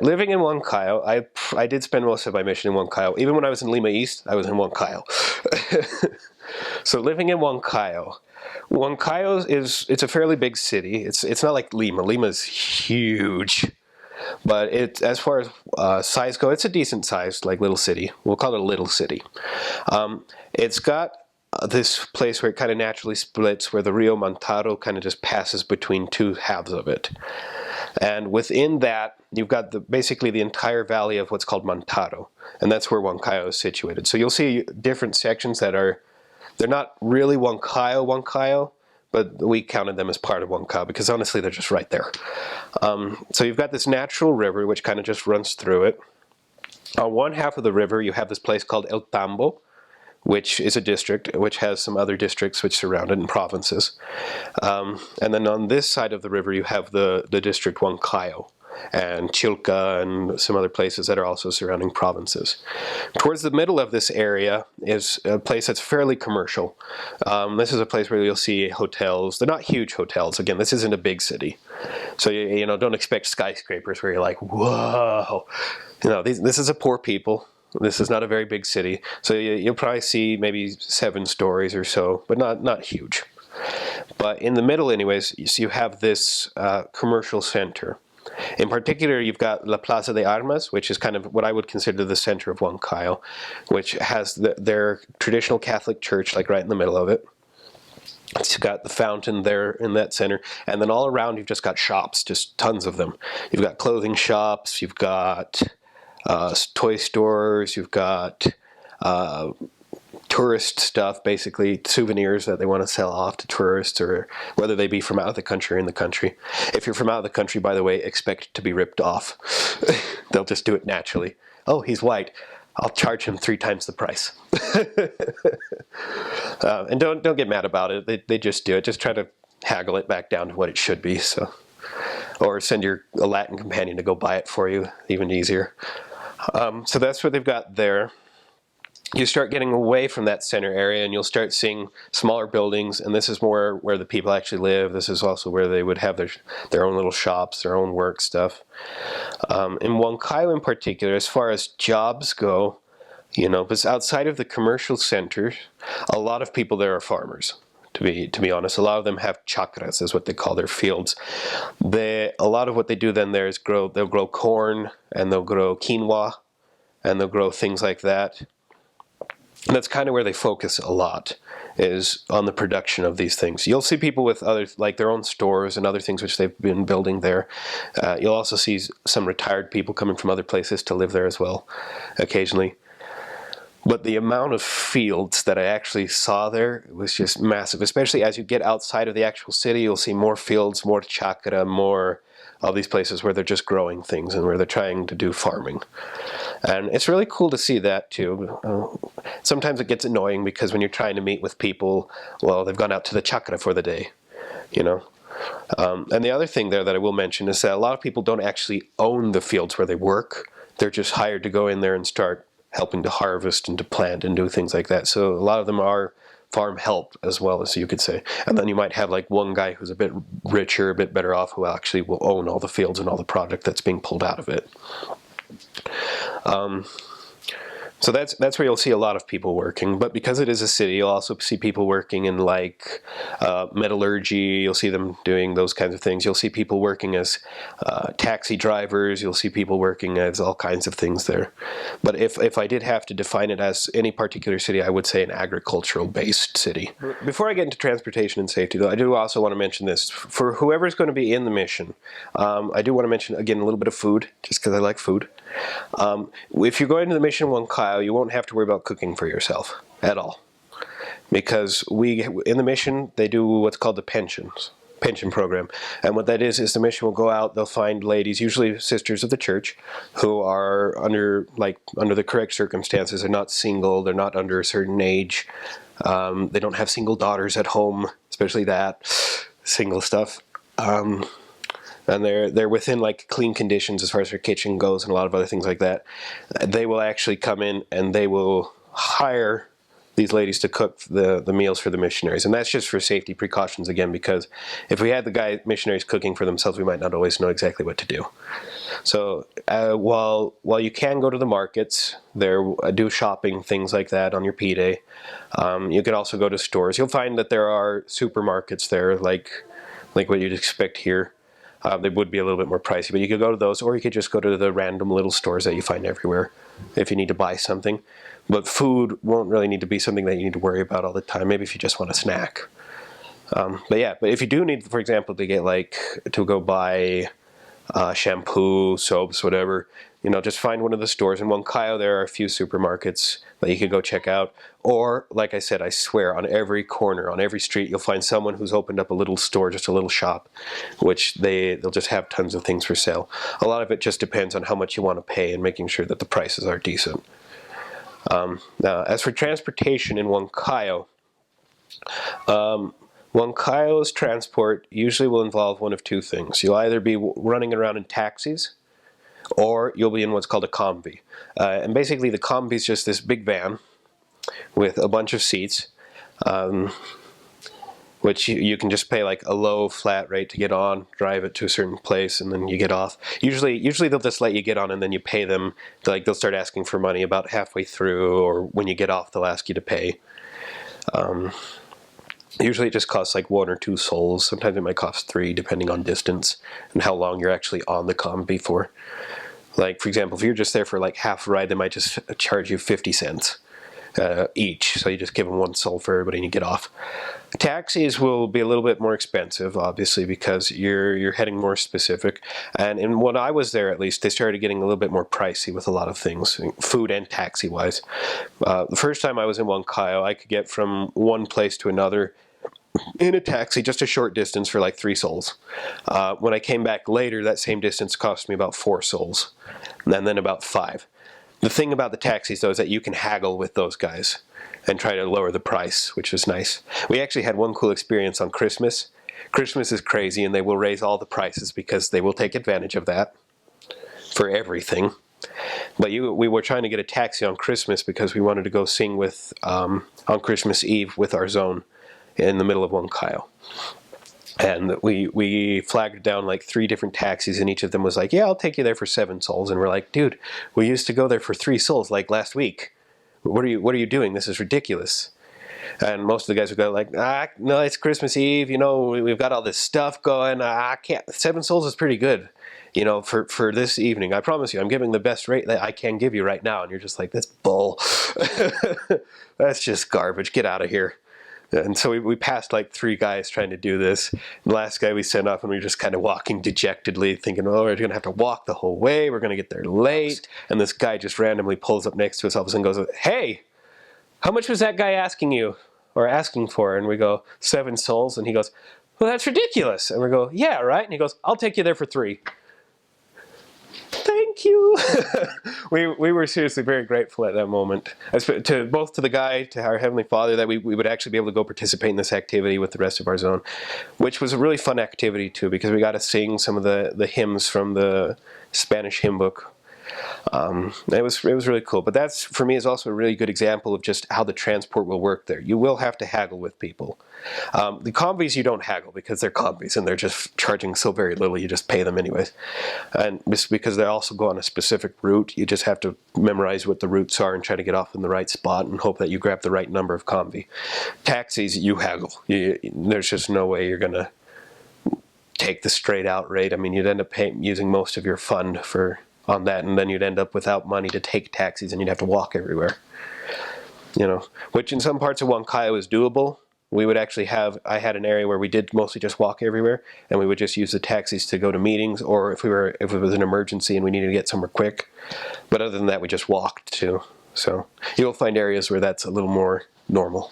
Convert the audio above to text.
living in Huancayo, I did spend most of my mission in Huancayo. Even when I was in Lima East, I was in Huancayo. So living in Huancayo. Huancayo it's a fairly big city. It's not like Lima. Lima's huge. But as far as size go, it's a decent sized like little city. We'll call it a little city. It's got this place where it kind of naturally splits, where the Rio Mantaro kind of just passes between two halves of it. And within that, you've got basically the entire valley of what's called Mantaro, and that's where Huancayo is situated. So you'll see different sections they're not really Huancayo, but we counted them as part of Huancayo because honestly they're just right there. So you've got this natural river which kind of just runs through it. On one half of the river you have this place called El Tambo, which is a district, which has some other districts which surround it in provinces. And then on this side of the river you have the district Huancayo and Chilca and some other places that are also surrounding provinces. Towards the middle of this area is a place that's fairly commercial. This is a place where you'll see hotels. They're not huge hotels. Again, this isn't a big city. So you know, don't expect skyscrapers where you're like, whoa. You know, this is a poor people. This is not a very big city. So you'll probably see maybe 7 stories or so, but not huge. But in the middle anyways, you have this commercial center. In particular, you've got La Plaza de Armas, which is kind of what I would consider the center of Huancayo, which has their traditional Catholic church like right in the middle of it. It's got the fountain there in that center, and then all around you've just got shops, just tons of them. You've got clothing shops, you've got toy stores, you've got tourist stuff, basically souvenirs that they want to sell off to tourists, or whether they be from out of the country or in the country. If you're from out of the country, by the way, expect to be ripped off. They'll just do it naturally. Oh, he's white. I'll charge him 3 times the price. And don't get mad about it. They just do it. Just try to haggle it back down to what it should be. So, or send a Latin companion to go buy it for you. Even easier. So that's what they've got there. You start getting away from that center area and you'll start seeing smaller buildings, and this is more where the people actually live. This is also where they would have their own little shops, their own work stuff. In Huancayo in particular, as far as jobs go, you know, but outside of the commercial centers, a lot of people there are farmers. To be honest, a lot of them have chacras, is what they call their fields. A lot of what they do then there is they'll grow corn, and they'll grow quinoa, and they'll grow things like that. And that's kind of where they focus a lot, is on the production of these things. You'll see people with like their own stores and other things which they've been building there. You'll also see some retired people coming from other places to live there as well, occasionally. But the amount of fields that I actually saw there was just massive, especially as you get outside of the actual city. You'll see more fields, more chacra, more of these places where they're just growing things and where they're trying to do farming. And it's really cool to see that too. Sometimes it gets annoying because when you're trying to meet with people, well, they've gone out to the chacra for the day, you know. And the other thing there that I will mention is that a lot of people don't actually own the fields where they work. They're just hired to go in there and start helping to harvest and to plant and do things like that. So a lot of them are farm help as well, as you could say. And then you might have like one guy who's a bit richer, a bit better off, who actually will own all the fields and all the product that's being pulled out of it. So that's where you'll see a lot of people working. But because it is a city, you'll also see people working in like metallurgy. You'll see them doing those kinds of things. You'll see people working as taxi drivers. You'll see people working as all kinds of things there. But if I did have to define it as any particular city, I would say an agricultural-based city. Before I get into transportation and safety, though, I do also want to mention this. For whoever's going to be in the mission, I do want to mention, again, a little bit of food, just because I like food. If you're going to the mission in Huancayo, you won't have to worry about cooking for yourself at all, because in the mission they do what's called the pension program, and what that is the mission will go out. They'll find ladies, usually sisters of the church, who are under the correct circumstances. They're not single. They're not under a certain age. They don't have single daughters at home, especially that single stuff. And they're within like clean conditions as far as their kitchen goes and a lot of other things like that. They will actually come in and they will hire these ladies to cook the meals for the missionaries, and that's just for safety precautions again, because if we had the missionaries cooking for themselves, we might not always know exactly what to do. So while you can go to the markets, there do shopping, things like that on your P-Day. You could also go to stores. You'll find that there are supermarkets there, like what you'd expect here. They would be a little bit more pricey, but you could go to those, or you could just go to the random little stores that you find everywhere if you need to buy something. But food won't really need to be something that you need to worry about all the time. Maybe if you just want a snack. But if you do need, for example, to get to go buy shampoo, soaps, whatever, just find one of the stores. In Huancayo, there are a few supermarkets that you could go check out. Or, like I said, I swear, on every corner, on every street, you'll find someone who's opened up a little store, just a little shop, which they'll just have tons of things for sale. A lot of it just depends on how much you want to pay and making sure that the prices are decent. Now, as for transportation in Huancayo, Huancayo's transport usually will involve one of two things. You'll either be running around in taxis, or you'll be in what's called a combi. And basically the combi is just this big van with a bunch of seats, which you can just pay like a low flat rate to get on, drive it to a certain place, and then you get off. Usually they'll just let you get on and then you pay them. They'll start asking for money about halfway through, or when you get off they'll ask you to pay. Usually it just costs like 1 or 2 sols. Sometimes it might cost 3, depending on distance and how long you're actually on the combi for. Like, for example, if you're just there for like half a ride, they might just charge you 50 cents each. So you just give them 1 sol for everybody and you get off. Taxis will be a little bit more expensive, obviously, because you're heading more specific. And when I was there, at least, they started getting a little bit more pricey with a lot of things, food and taxi-wise. The first time I was in Huancayo, I could get from one place to another in a taxi, just a short distance, for like 3 sols. When I came back later, that same distance cost me about 4 sols, and then about 5. The thing about the taxis, though, is that you can haggle with those guys and try to lower the price, which is nice. We actually had one cool experience on Christmas. Christmas is crazy, and they will raise all the prices because they will take advantage of that for everything. But we were trying to get a taxi on Christmas because we wanted to go sing with on Christmas Eve with our zone in the middle of Huancayo. And we flagged down like 3 different taxis, and each of them was like, yeah, I'll take you there for 7 sols. And we're like, dude, we used to go there for 3 sols like last week. What are you doing? This is ridiculous. And most of the guys would go like, no, it's Christmas Eve, we've got all this stuff going. I can't. 7 sols is pretty good, for this evening. I promise you, I'm giving the best rate that I can give you right now. And you're just like, that's bull. That's just garbage. Get out of here. And so we passed like 3 guys trying to do this. The last guy we sent off, and we were just kind of walking dejectedly, thinking, oh, we're going to have to walk the whole way. We're going to get there late. And this guy just randomly pulls up next to us all of a sudden and goes, hey, how much was that guy asking you or asking for? And we go, 7 sols. And he goes, well, that's ridiculous. And we go, yeah, right. And he goes, I'll take you there for 3. Thank you. we were seriously very grateful at that moment, both to the guy, to our Heavenly Father, that we would actually be able to go participate in this activity with the rest of our zone, which was a really fun activity too, because we got to sing some of the hymns from the Spanish hymn book. It was really cool. But that's, for me, is also a really good example of just how the transport will work there. You will have to haggle with people. The combis you don't haggle because they're combis and they're just charging so very little, you just pay them anyways. And because they also go on a specific route, you just have to memorize what the routes are and try to get off in the right spot and hope that you grab the right number of combi. Taxis, you haggle. There's just no way you're going to take the straight out rate. I mean, you'd end up using most of your fund on that, and then you'd end up without money to take taxis and you'd have to walk everywhere. Which in some parts of Huancayo is doable. We would actually I had an area where we did mostly just walk everywhere, and we would just use the taxis to go to meetings, or if it was an emergency and we needed to get somewhere quick. But other than that, we just walked too. So you'll find areas where that's a little more normal.